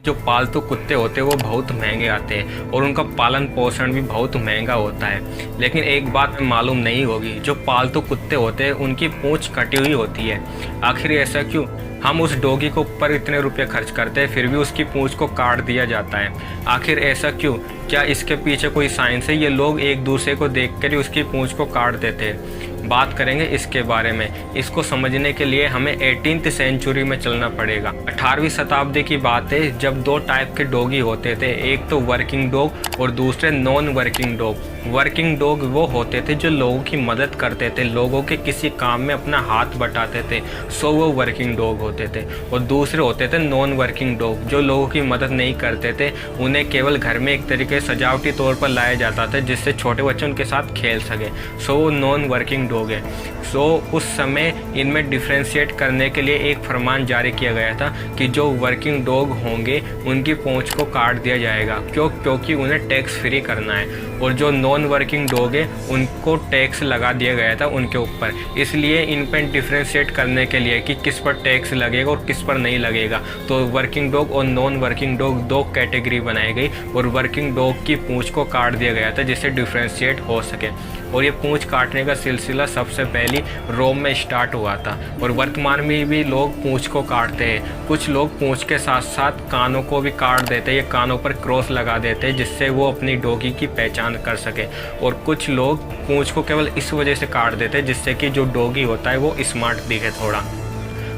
जो पालतू कुत्ते होते हैं वो बहुत महंगे आते हैं और उनका पालन पोषण भी बहुत महंगा होता है। लेकिन एक बात मालूम नहीं होगी, जो पालतू कुत्ते होते हैं उनकी पूंछ कटी हुई होती है। आखिर ऐसा क्यों? हम उस डॉगी को ऊपर इतने रुपए खर्च करते हैं फिर भी उसकी पूंछ को काट दिया जाता है। आखिर ऐसा क्यों? क्या इसके पीछे कोई साइंस है? ये लोग एक दूसरे को देखकर ही उसकी पूंछ को काट देते हैं। बात करेंगे इसके बारे में। इसको समझने के लिए हमें 18th सेंचुरी में चलना पड़ेगा। 18वीं शताब्दी की बात है, जब दो टाइप के डॉगी होते थे, एक तो वर्किंग डॉग और दूसरे non working dog. Working dog वो होते थे जो लोगों की मदद करते थे, लोगों के किसी काम में अपना हाथ बटाते थे, सो वो वर्किंग डॉग होते थे। और दूसरे होते थे नॉन वर्किंग डॉग, जो लोगों की मदद नहीं करते थे, उन्हें केवल घर में एक तरीके से सजावटी तौर पर लाया जाता था जिससे छोटे बच्चे उनके साथ खेल सके, सो वो नॉन वर्किंग डॉग है। सो उस समय इनमें डिफ्रेंशिएट करने के लिए एक फरमान जारी किया गया था कि जो वर्किंग डॉग होंगे उनकी पूंछ को काट दिया जाएगा। क्योंकि उन्हें टैक्स फ्री करना है। और जो नॉन वर्किंग डॉग है उनको टैक्स लगा दिया गया था उनके ऊपर। इसलिए इन पर डिफ्रेंशिएट करने के लिए कि किस पर टैक्स लगेगा और किस पर नहीं लगेगा, तो वर्किंग डॉग और नॉन वर्किंग डॉग दो कैटेगरी बनाई गई और वर्किंग डॉग की पूंछ को काट दिया गया था जिससे डिफ्रेंशिएट हो सके। और ये पूंछ काटने का सिलसिला सबसे पहले रोम में स्टार्ट हुआ था और वर्तमान में भी लोग पूंछ को काटते हैं। कुछ लोग पूंछ के साथ साथ कानों को भी काट देते हैं या कानों पर क्रॉस लगा देते हैं जिससे वो अपनी डॉगी की पहचान कर सके। और कुछ लोग पूंछ को केवल इस वजह से काट देते हैं जिससे कि जो डॉगी होता है वो स्मार्ट दिखे थोड़ा।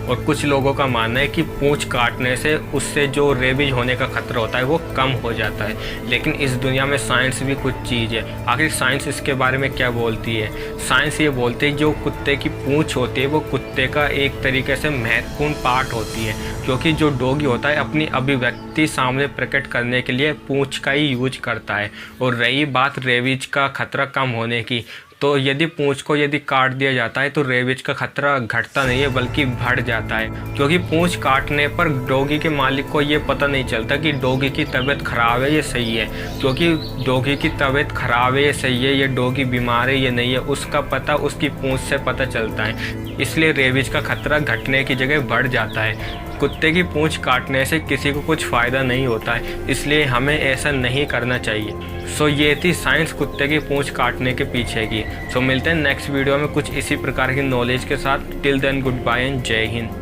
और कुछ लोगों का मानना है कि पूंछ काटने से उससे जो रेबीज होने का खतरा होता है वो कम हो जाता है। लेकिन इस दुनिया में साइंस भी कुछ चीज़ है। आखिर साइंस इसके बारे में क्या बोलती है? साइंस ये बोलती है जो कुत्ते की पूंछ होती है वो कुत्ते का एक तरीके से महत्वपूर्ण पार्ट होती है, क्योंकि जो डॉगी होता है अपनी अभिव्यक्ति सामने प्रकट करने के लिए पूंछ का ही यूज करता है। और रही बात रेबीज का खतरा कम होने की, तो यदि पूंछ को काट दिया जाता है तो रेबीज का खतरा घटता नहीं है बल्कि बढ़ जाता है। क्योंकि पूंछ काटने पर डॉगी के मालिक को ये पता नहीं चलता कि डॉगी की तबीयत खराब है या सही है। क्योंकि डॉगी की तबीयत खराब है या सही है, या डॉगी बीमार है या नहीं है, उसका पता उसकी पूंछ से पता चलता है। इसलिए रेबीज का खतरा घटने की जगह बढ़ जाता है। कुत्ते की पूंछ काटने से किसी को कुछ फ़ायदा नहीं होता है, इसलिए हमें ऐसा नहीं करना चाहिए। सो ये थी साइंस कुत्ते की पूंछ काटने के पीछे की। सो मिलते हैं नेक्स्ट वीडियो में कुछ इसी प्रकार की नॉलेज के साथ। Till then goodbye and जय हिंद।